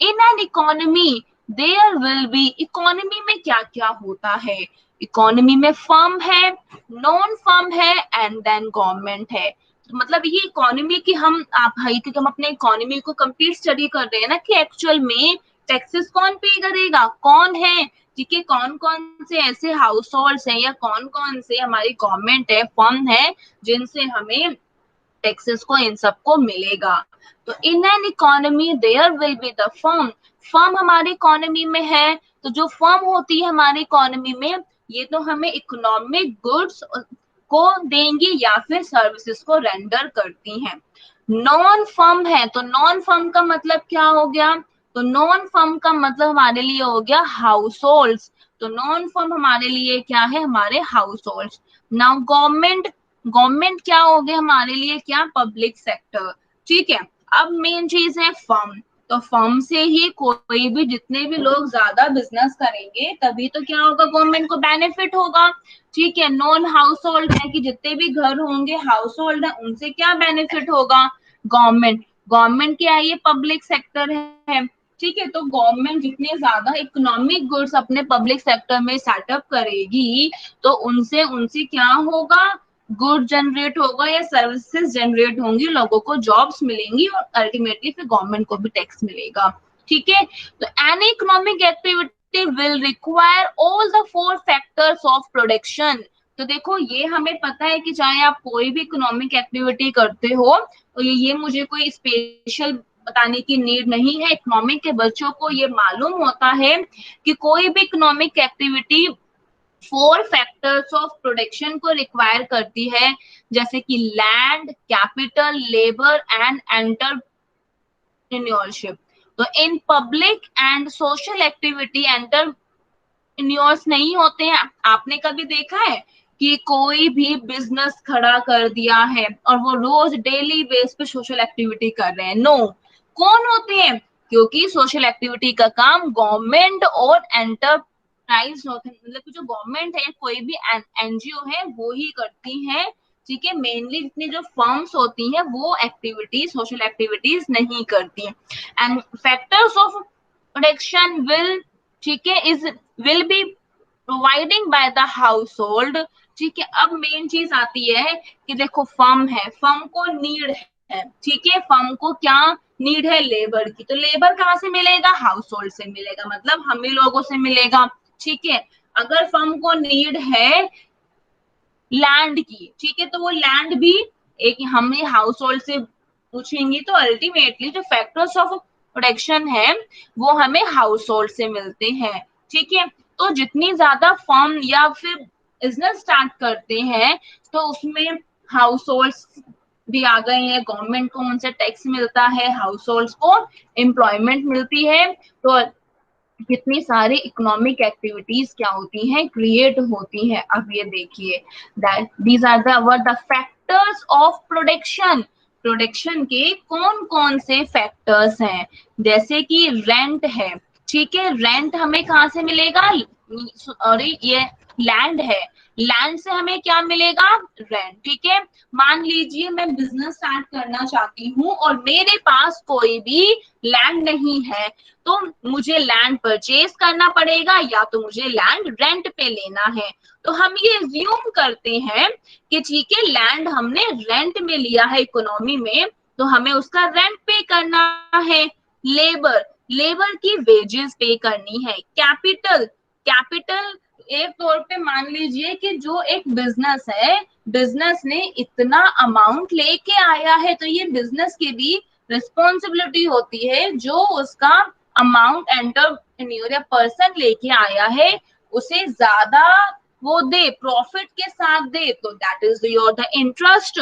In an economy there will be, economy में क्या क्या होता है, इकोनॉमी में फर्म है, नॉन फर्म है एंड देन गवर्नमेंट है। तो मतलब ये इकोनॉमी की हम आप है क्योंकि हम अपने इकोनॉमी को कंप्लीट स्टडी कर रहे हैं ना कि एक्चुअल में टैक्सेस कौन पे करेगा, कौन है, ठीक है, कौन कौन से ऐसे हाउस होल्ड्स हैं या कौन कौन से हमारी गवर्नमेंट है, फर्म है, जिनसे हमें टैक्सेस को इन सबको मिलेगा। तो in an economy there will be the firm, firm हमारी इकोनॉमी में है, तो जो फर्म होती है हमारी इकोनॉमी में ये तो हमें इकोनॉमिक गुड्स को देंगी या फिर सर्विसेज को रेंडर करती हैं। नॉन फर्म है, तो नॉन फर्म का मतलब क्या हो गया, तो नॉन फर्म का मतलब हमारे लिए हो गया हाउस होल्ड्स। तो नॉन फर्म हमारे लिए क्या है, हमारे house holds. Now government, government क्या हो गया हमारे लिए, क्या, पब्लिक सेक्टर। ठीक है, अब मेन चीज है फर्म। तो फर्म से ही कोई भी, जितने भी लोग ज्यादा बिजनेस करेंगे तभी तो क्या होगा, गवर्नमेंट को बेनिफिट होगा। ठीक है, नॉन हाउस होल्ड है कि जितने भी घर होंगे हाउस होल्ड है, उनसे क्या बेनिफिट होगा, गवर्नमेंट। गवर्नमेंट क्या है, ये पब्लिक सेक्टर है। ठीक है, तो गवर्नमेंट जितने ज्यादा इकोनॉमिक गुड्स अपने पब्लिक सेक्टर में सेटअप करेगी तो उनसे उनसे क्या होगा, गुड जनरेट होगा या सर्विसेज जनरेट होंगी, लोगों को जॉब्स मिलेंगी और अल्टीमेटली फिर गवर्नमेंट को भी टैक्स मिलेगा। ठीक है, तो any economic activity will require all the four factors of production. तो देखो ये हमें पता है कि चाहे आप कोई भी इकोनॉमिक एक्टिविटी करते हो, तो ये मुझे कोई स्पेशल बताने की नीड नहीं है, इकोनॉमिक के बच्चों को ये मालूम होता है कि कोई भी economic activity four factors of production को रिक्वायर करती है, जैसे कि land, capital, labour and entrepreneurship. तो in public and social activity entrepreneurs नहीं होते हैं। आपने कभी देखा है कि कोई भी बिजनेस खड़ा कर दिया है और वो रोज डेली बेस पे सोशल एक्टिविटी कर रहे हैं? नो। कौन होते हैं? क्योंकि सोशल एक्टिविटी का काम गवर्नमेंट और एंटरप्राइज होते हैं, मतलब जो गवर्नमेंट है, कोई भी एनजीओ है, वो ही करती है। ठीक है, मेनली जितनी जो फर्म्स होती हैं वो एक्टिविटीज, सोशल एक्टिविटीज नहीं करती। And factors of production will, ठीक है, is will be providing by the house hold. ठीक है, अब मेन चीज आती है कि देखो फर्म है, फर्म को नीड है। ठीक है, फर्म को क्या नीड है, लेबर की। तो लेबर कहाँ से मिलेगा, हाउस होल्ड से मिलेगा, मतलब हम ही लोगों से मिलेगा। ठीक है, अगर फर्म को नीड है लैंड की, ठीक है, तो वो लैंड भी एक हमें हाउस होल्ड से पूछेंगे, तो अल्टीमेटली जो फैक्टर्स ऑफ प्रोडक्शन है वो हमें हाउस होल्ड से मिलते हैं। ठीक है, तो जितनी ज्यादा फर्म या फिर बिजनेस स्टार्ट करते हैं तो उसमें हाउस होल्ड्स भी आ गए हैं, गवर्नमेंट को उनसे टैक्स मिलता है, हाउस होल्ड्स को एम्प्लॉयमेंट मिलती है। तो कितनी सारी इकोनॉमिक एक्टिविटीज क्या होती हैं, क्रिएट होती हैं। अब ये देखिए, that these are the factors of production. Production के कौन कौन से फैक्टर्स हैं, जैसे कि रेंट है। ठीक है, रेंट हमें कहाँ से मिलेगा, सॉरी ये लैंड है, लैंड से हमें क्या मिलेगा, रेंट। ठीक है, मान लीजिए मैं बिजनेस स्टार्ट करना चाहती हूँ और मेरे पास कोई भी लैंड नहीं है, तो मुझे लैंड परचेज करना पड़ेगा या तो मुझे लैंड रेंट पे लेना है। तो हम ये ज्यूम करते हैं कि ठीक है, लैंड हमने रेंट में लिया है इकोनॉमी में, तो हमें उसका रेंट पे करना है। लेबर, लेबर की वेजेस पे करनी है। कैपिटल, कैपिटल एक तौर पे मान लीजिए कि जो एक बिजनेस है, बिजनेस ने इतना अमाउंट लेके आया है, तो ये बिजनेस की भी रिस्पॉन्सिबिलिटी होती है जो उसका अमाउंट एंटरप्रेन्योर या पर्सन लेके आया है उसे ज्यादा वो दे, प्रॉफिट के साथ दे, तो that is your the interest.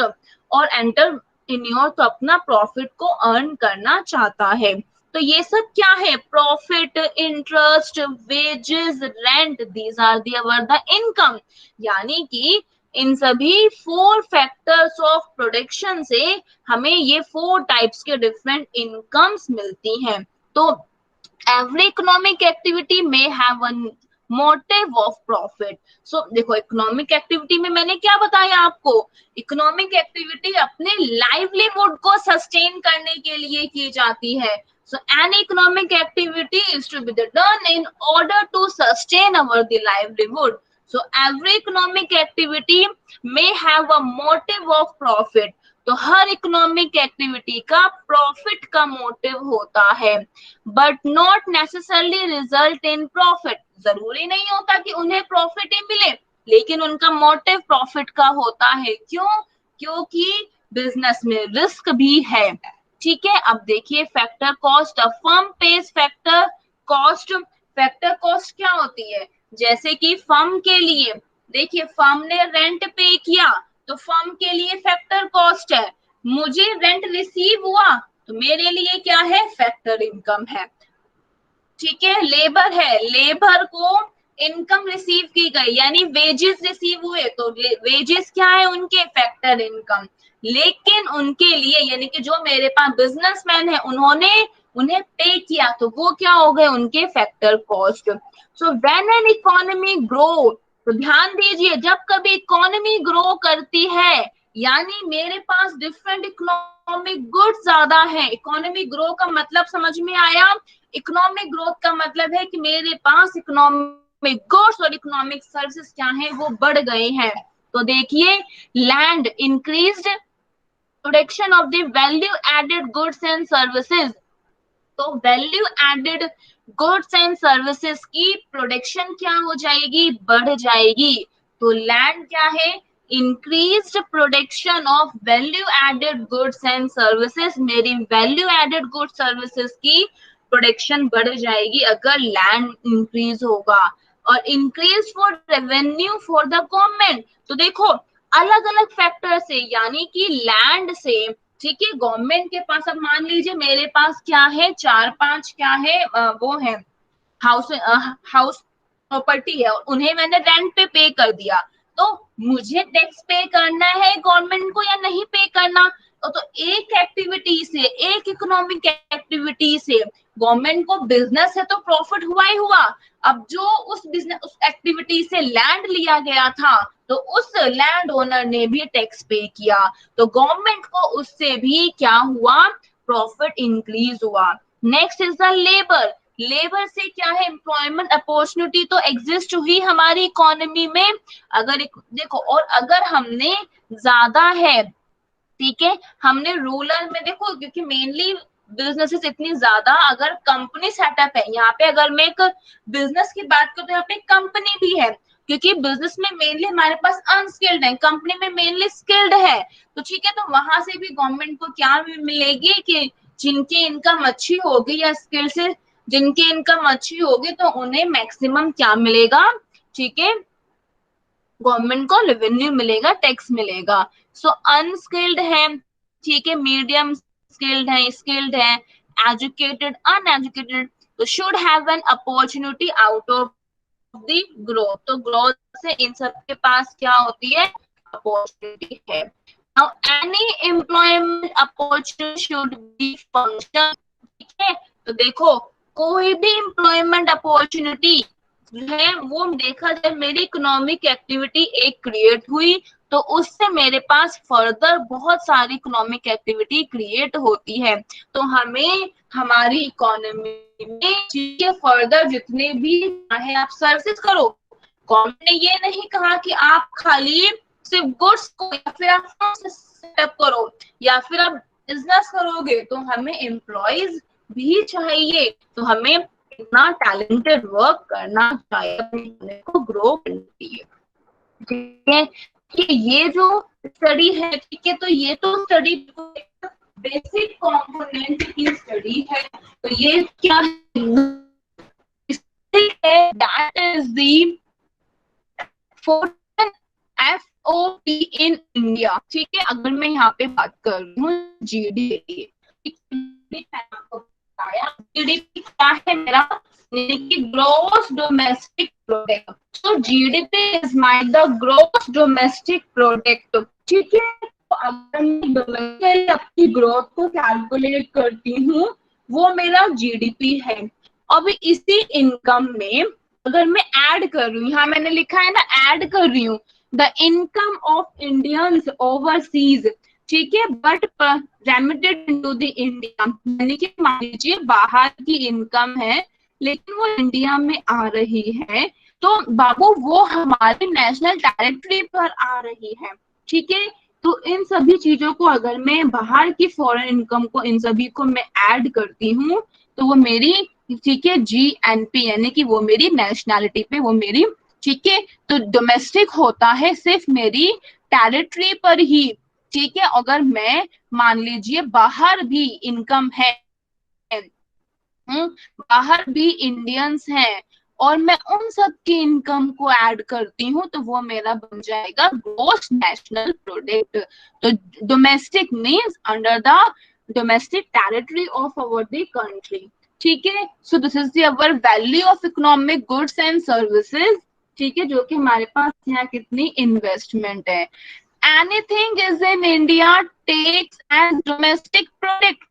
और एंटरप्रेन्योर तो अपना प्रॉफिट को अर्न करना चाहता है। तो ये सब क्या है, profit, interest, wages, rent, these are the income. यानी कि इन सभी फोर फैक्टर्स ऑफ प्रोडक्शन से हमें ये फोर टाइप्स के डिफरेंट इनकम्स मिलती हैं। तो every economic activity may have a motive of profit। so देखो इकोनॉमिक एक्टिविटी में मैंने क्या बताया आपको, इकोनॉमिक एक्टिविटी अपने लाइवलीहुड को सस्टेन करने के लिए की जाती है। so any economic activity is to be done in order to sustain our the livelihood। so every economic activity may have a motive of profit। तो हर इकोनॉमिक एक्टिविटी का प्रॉफिट का मोटिव होता है, but not necessarily result in profit. जरूरी नहीं होता कि उन्हें प्रॉफिट ही मिले, लेकिन उनका मोटिव प्रॉफिट का होता है। क्यों? क्योंकि बिजनेस में रिस्क भी है। ठीक है, अब देखिए factor cost. A firm page factor cost. Factor cost क्या होती है, जैसे कि फर्म के लिए, देखिए फर्म ने रेंट पे किया तो फर्म के लिए फैक्टर कॉस्ट है। मुझे रेंट रिसीव हुआ तो मेरे लिए क्या है, फैक्टर इनकम है। ठीक है, लेबर है, लेबर को इनकम रिसीव की गई यानी वेजेस रिसीव हुए, तो वेजेस क्या है उनके, फैक्टर इनकम। लेकिन उनके लिए यानी कि जो मेरे पास बिजनेसमैन है उन्होंने उन्हें पे किया, तो वो क्या हो गए, उनके factor cost. So when an economy grow, तो ध्यान दीजिए, जब कभी इकोनॉमी ग्रो करती है, यानी मेरे पास डिफरेंट इकोनॉमिक गुड्स ज्यादा है। इकोनॉमिक ग्रो का मतलब समझ में आया? इकोनॉमिक ग्रोथ का मतलब है कि मेरे पास इकोनॉमिक गुड्स और इकोनॉमिक सर्विसेज क्या है, वो बढ़ गए हैं। तो देखिए, land increased production of the value added goods and services. तो value added goods and services की प्रोडक्शन क्या हो जाएगी, बढ़ जाएगी। तो लैंड क्या है, increased production of value added goods and services, मेरी वैल्यू एडेड गुड्स सर्विसेज की प्रोडक्शन बढ़ जाएगी अगर लैंड इंक्रीज होगा। और increase for revenue for the government, तो देखो अलग अलग फैक्टर से, यानी कि लैंड से, ठीक है, गवर्नमेंट के पास, अब मान लीजिए मेरे पास क्या है, चार पांच क्या है, वो है हाउस हाउस प्रॉपर्टी है, और उन्हें मैंने रेंट पे कर दिया, तो मुझे टैक्स पे करना है गवर्नमेंट को या नहीं पे करना? तो एक एक्टिविटी से, एक इकोनॉमिक एक्टिविटी से गवर्नमेंट को बिजनेस है तो प्रॉफिट हुआ ही हुआ। अब जो उस बिजनेस, उस एक्टिविटी से लैंड लिया गया था, तो उस लैंड ओनर ने भी टैक्स पे किया, तो गवर्नमेंट को उससे भी क्या हुआ, प्रॉफिट इंक्रीज हुआ। Next is the labour. Labour से क्या है, एम्प्लॉयमेंट अपॉर्चुनिटी तो एग्जिस्ट हुई हमारी इकोनॉमी में। अगर देखो, और अगर हमने ज्यादा है, ठीक है, हमने रूरल में देखो, क्योंकि मेनली बिजनेसेस इतनी ज्यादा, अगर कंपनी सेटअप है यहाँ पे, अगर मैं एक बिजनेस की बात करूँ तो यहाँ पे कंपनी भी है, क्योंकि बिजनेस में मेनली हमारे पास अनस्किल्ड है, कंपनी में मेनली स्किल्ड है। तो ठीक है, तो वहां से भी गवर्नमेंट को क्या मिलेगी कि जिनकी इनकम अच्छी होगी या स्किल से जिनकी इनकम अच्छी होगी, तो उन्हें मैक्सिमम क्या मिलेगा, ठीक है, गवर्नमेंट को रेवेन्यू मिलेगा, टैक्स मिलेगा। सो अनस्किल्ड है, ठीक है, मीडियम स्किल्ड है, एजुकेटेड, अनएजुकेटेड, तो should have an opportunity out of the growth. तो ग्रोथ से इन सब के पास क्या होती है, अपॉर्चुनिटी है। Now, any employment opportunity should be function, ठीक है, तो देखो कोई भी एम्प्लॉयमेंट अपॉर्चुनिटी है, वो देखा जाए मेरी इकोनॉमिक एक्टिविटी एक क्रिएट हुई, तो उससे मेरे पास फर्दर बहुत सारी इकोनॉमिक एक्टिविटी क्रिएट होती है। तो हमें हमारी इकोनॉमी में चीजें फर्दर जितने भी है, आप सर्विसेज करो। गवर्नमेंट ने ये नहीं कहा कि आप खाली सिर्फ गुड्स को या फिर आप सेटअप करो या फिर आप बिजनेस करोगे, तो हमें एम्प्लॉयज भी चाहिए। तो हमें इतना टैलेंटेड वर्क करना चाहिए अपने को ग्रो करने के लिए, ठीक है। कि ये जो स्टडी है, ठीक है, तो ये तो स्टडी बेसिक कंपोनेंट की स्टडी है। तो ये क्या है, that is the fourth FOP in India, ठीक है। अगर मैं यहाँ पे बात कर रही हूँ जीडीपी, जीडीपी क्या है मेरा, ग्रोस डोमेस्टिक प्रोडक्ट। तो GDP is my the gross domestic product, ठीक है। तो अगर मैं अपनी ग्रोथ को कैलकुलेट करती हूँ, वो मेरा जीडीपी है। अब इसी इनकम में अगर मैं ऐड कर रही हूँ, यहाँ मैंने लिखा है ना, ऐड कर रही हूँ the income of Indians overseas, ठीक है, but remitted into the India, यानी कि मान लीजिए बाहर की इनकम है लेकिन वो इंडिया में आ रही है, तो बाबू वो हमारे नेशनल टेरिटरी पर आ रही है, ठीक है। तो इन सभी चीजों को अगर मैं बाहर की फॉरेन इनकम को, इन सभी को मैं ऐड करती हूँ, तो वो मेरी, ठीक है, जीएनपी, यानी कि वो मेरी नेशनैलिटी पे, वो मेरी, ठीक है। तो डोमेस्टिक होता है सिर्फ मेरी टेरिटरी पर ही, ठीक है। अगर मैं मान लीजिए बाहर भी इनकम है, बाहर भी इंडियंस हैं, और मैं उन सब की इनकम को ऐड करती हूँ, तो वो मेरा बन जाएगा ग्रॉस नेशनल प्रोडक्ट। तो domestic means under the domestic territory of our the country, ठीक है। So this is the our value of economic goods and services, ठीक है, जो कि हमारे पास यहाँ कितनी इन्वेस्टमेंट है। Anything is in India takes as domestic product,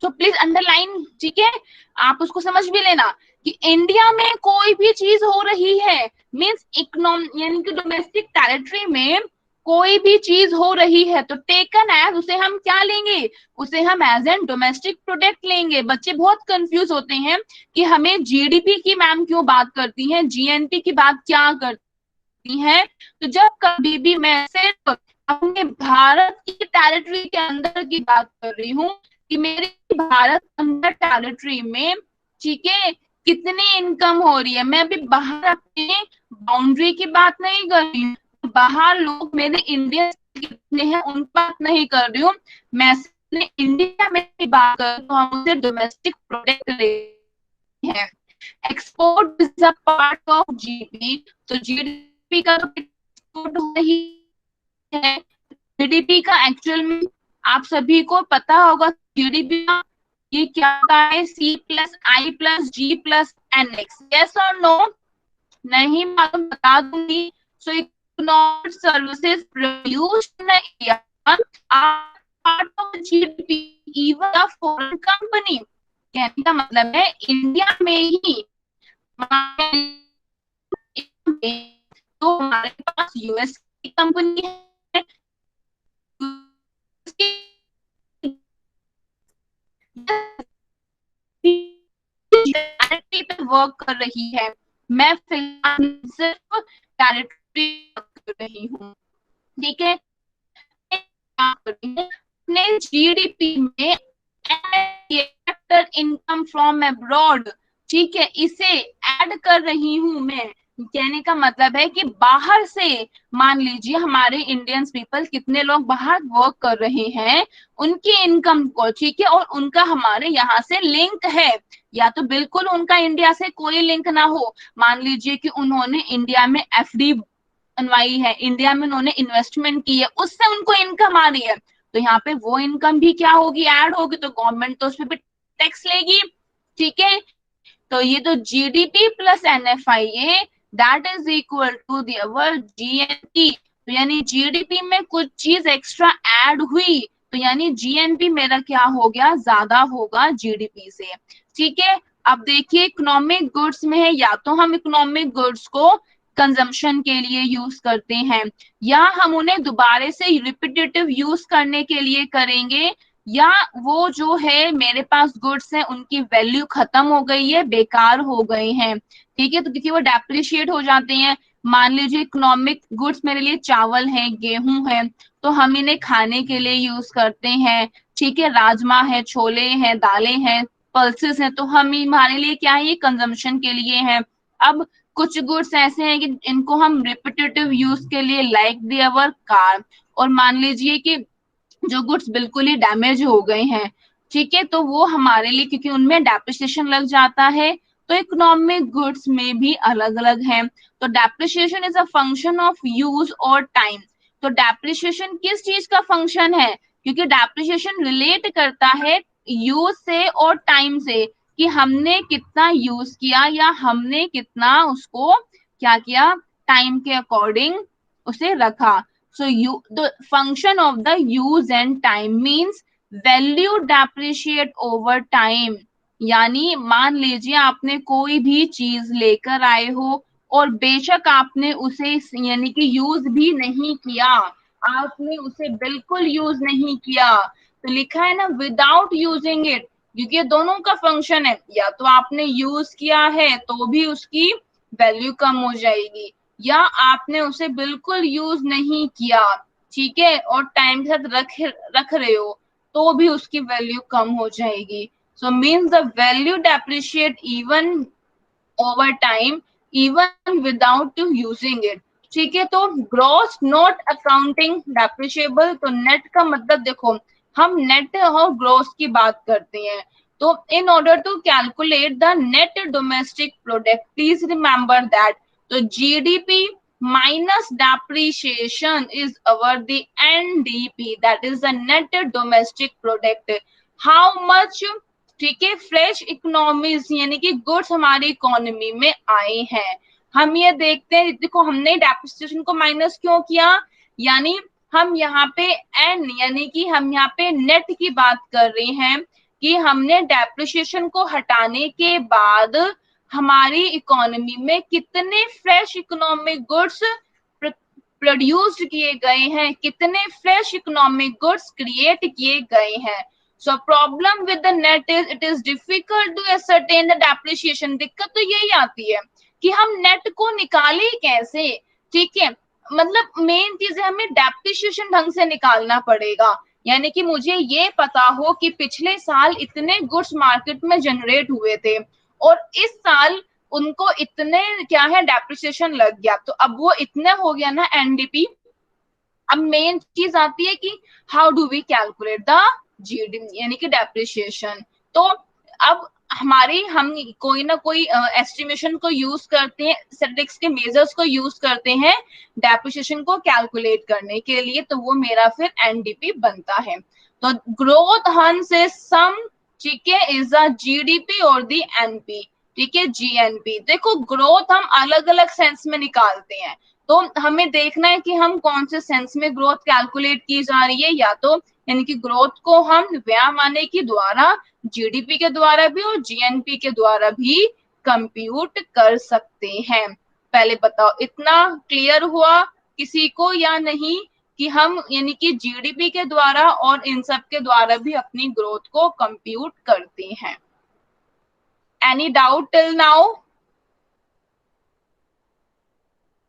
तो प्लीज अंडरलाइन, ठीक है, आप उसको समझ भी लेना कि इंडिया में कोई भी चीज हो रही है, मीन्स इकोनॉमी यानी कि डोमेस्टिक टेरिटरी में कोई भी चीज हो रही है तो टेकन एज उसे हम क्या लेंगे, उसे हम एज एन डोमेस्टिक प्रोडक्ट लेंगे। बच्चे बहुत कंफ्यूज होते हैं कि हमें जीडीपी की मैम क्यों बात करती हैं, जीएनपी की बात क्या करती हैं। तो जब कभी भी मैं सिर्फ अपने भारत की टेरिटरी के अंदर की बात कर रही हूँ कि मेरे भारत अंदर टेरिटरी में, ठीक है, कितनी इनकम हो रही है, मैं अभी बाहर अपने बाउंड्री की बात नहीं कर रही हूँ, बाहर लोग मेरे इंडिया कितने हैं उन बात नहीं कर रही हूँ, मैं अपने इंडिया में बात कर रही हूँ, हम उसे डोमेस्टिक प्रोडक्ट ले हैं। Export is a part of GDP, तो जीडीपी का तो एक्सपोर्ट हो रही है। जीडीपी का एक्चुअल में आप सभी को पता होगा, जीडीपी का ये क्या होता है, C plus I plus G plus N X, yes और नो, नहीं मालूम बता दूंगी। So economic services produced in India are part of GDP even a foreign company. कहने का मतलब है इंडिया में ही तो हमारे पास यूएस की कंपनी है, पे वर्क कर रही है, मैं फिलहाल सिर्फ डायरेक्टरी कर रही हूँ, ठीक है। अपने जीडीपी में इनकम फ्रॉम अब्रॉड, ठीक है, इसे ऐड कर रही हूं मैं। कहने का मतलब है कि बाहर से मान लीजिए हमारे इंडियंस पीपल कितने लोग बाहर वर्क कर रहे हैं, उनकी इनकम को, ठीक है, और उनका हमारे यहाँ से लिंक है, या तो बिल्कुल उनका इंडिया से कोई लिंक ना हो, मान लीजिए कि उन्होंने इंडिया में एफडी बनवाई है, इंडिया में उन्होंने इन्वेस्टमेंट की है, उससे उनको इनकम आ रही है, तो यहाँ पे वो इनकम भी क्या होगी, ऐड होगी, तो गवर्नमेंट तो उस पर भी टैक्स लेगी, ठीक है। तो ये तो GDP plus NFIA that is equal to our GNP, तो यानी जीडीपी में कुछ चीज एक्स्ट्रा ऐड हुई, तो यानी जीएनपी मेरा क्या हो गया, ज्यादा होगा जीडीपी से, ठीक है। अब देखिए इकोनॉमिक गुड्स में है, या तो हम इकोनॉमिक गुड्स को कंजम्पशन के लिए यूज करते हैं, या हम उन्हें दोबारा से रिपीटेटिव यूज करने के लिए करेंगे, या वो जो है मेरे पास गुड्स है उनकी वैल्यू खत्म हो गई है, बेकार हो गए हैं, ठीक है, तो क्योंकि वो डेप्रिशिएट हो जाते हैं। मान लीजिए इकोनॉमिक गुड्स मेरे लिए चावल है, गेहूं है, तो हम इन्हें खाने के लिए यूज करते हैं, ठीक है, राजमा है, छोले हैं, दालें हैं, पल्सेस हैं, तो हम हमारे लिए क्या है, ये कंजम्पशन के लिए है। अब कुछ गुड्स ऐसे हैं कि इनको हम रिपीटेटिव यूज के लिए लाइक दी अवर कार, और मान लीजिए कि जो गुड्स बिल्कुल ही डैमेज हो गए हैं, ठीक है, तो वो हमारे लिए क्योंकि उनमें डेप्रिसिएशन लग जाता है, तो इकोनॉमिक गुड्स में भी अलग अलग है। तो depreciation is a function of use और टाइम। तो डेप्रिसिएशन किस चीज का फंक्शन है, क्योंकि डेप्रिसिएशन रिलेट करता है यूज से और टाइम से, कि हमने कितना यूज किया या हमने कितना उसको क्या किया, टाइम के अकॉर्डिंग उसे रखा। So the function of the use and time means value depreciate over time। यानी मान लीजिए आपने कोई भी चीज लेकर आए हो और बेशक आपने उसे यानी कि यूज भी नहीं किया, आपने उसे बिल्कुल यूज नहीं किया, तो लिखा है ना विदाउट यूजिंग इट, क्योंकि ये दोनों का फंक्शन है, या तो आपने यूज किया है तो भी उसकी वैल्यू कम हो जाएगी, या आपने उसे बिल्कुल यूज नहीं किया, ठीक है, और टाइम के साथ रख रहे हो तो भी उसकी वैल्यू कम हो जाएगी। So means the value depreciate even over time even without using it, ठीक है। तो ग्रॉस नॉट अकाउंटिंग डेप्रिशिएबल, तो नेट का मतलब देखो हम नेट और ग्रॉस की बात करते हैं, तो in order to calculate the net domestic product please remember that, तो GDP minus depreciation is our the NDP, that is the net domestic product, how much, ठीक है, फ्रेश इकोनॉमीज यानी कि गुड्स हमारी इकोनॉमी में आए हैं। हम ये देखते हैं, देखो हमने डेप्रिसिएशन को माइनस क्यों किया, यानी हम यहाँ पे एन यानी कि हम यहाँ पे नेट की बात कर रहे हैं, कि हमने डेप्रिसिएशन को हटाने के बाद हमारी इकोनॉमी में कितने फ्रेश इकोनॉमिक गुड्स प्रोड्यूस्ड किए गए हैं, कितने फ्रेश इकोनॉमिक गुड्स क्रिएट किए गए हैं. So problem with the net is it is difficult to ascertain the depreciation. दिक्कत तो यही आती है कि हम नेट को निकाले कैसे. ठीक है, मतलब मेन चीज है हमें डेप्रिसिएशन ढंग से निकालना पड़ेगा. यानी कि मुझे ये पता हो कि पिछले साल इतने गुड्स मार्केट में जनरेट हुए थे और इस साल उनको इतने क्या है डेप्रिसिएशन लग गया, तो अब वो इतने हो गया ना एनडीपी. अब मेन चीज आती है कि how do we calculate the GD यानी कि डेप्रिसिएशन. तो अब हम कोई ना कोई एस्टिमेशन को यूज करते हैं, स्टैटिस्टिक्स के मेजर्स को यूज करते हैं डेप्रिसिएशन को कैलकुलेट करने के लिए, तो वो मेरा फिर एनडीपी बनता है. तो ग्रोथ हंस इज सम, ठीक है, इज द जीडीपी और द एनपी. ठीक है, जीएनपी. देखो ग्रोथ हम अलग अलग सेंस में निकालते हैं, तो हमें देखना है कि हम कौन से सेंस में ग्रोथ कैलकुलेट की जा रही है. या तो यानी कि ग्रोथ को हम व्यय माने के द्वारा, जीडीपी के द्वारा भी और जीएनपी के द्वारा भी कंप्यूट कर सकते हैं. पहले बताओ इतना क्लियर हुआ किसी को या नहीं कि हम यानी कि जीडीपी के द्वारा और इन सब के द्वारा भी अपनी ग्रोथ को कंप्यूट करते हैं. Any doubt till now?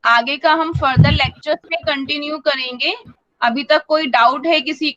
आगे का हम फर्दर लेक्चर्स में कंटिन्यू करेंगे. अभी तक कोई डाउट है किसी को?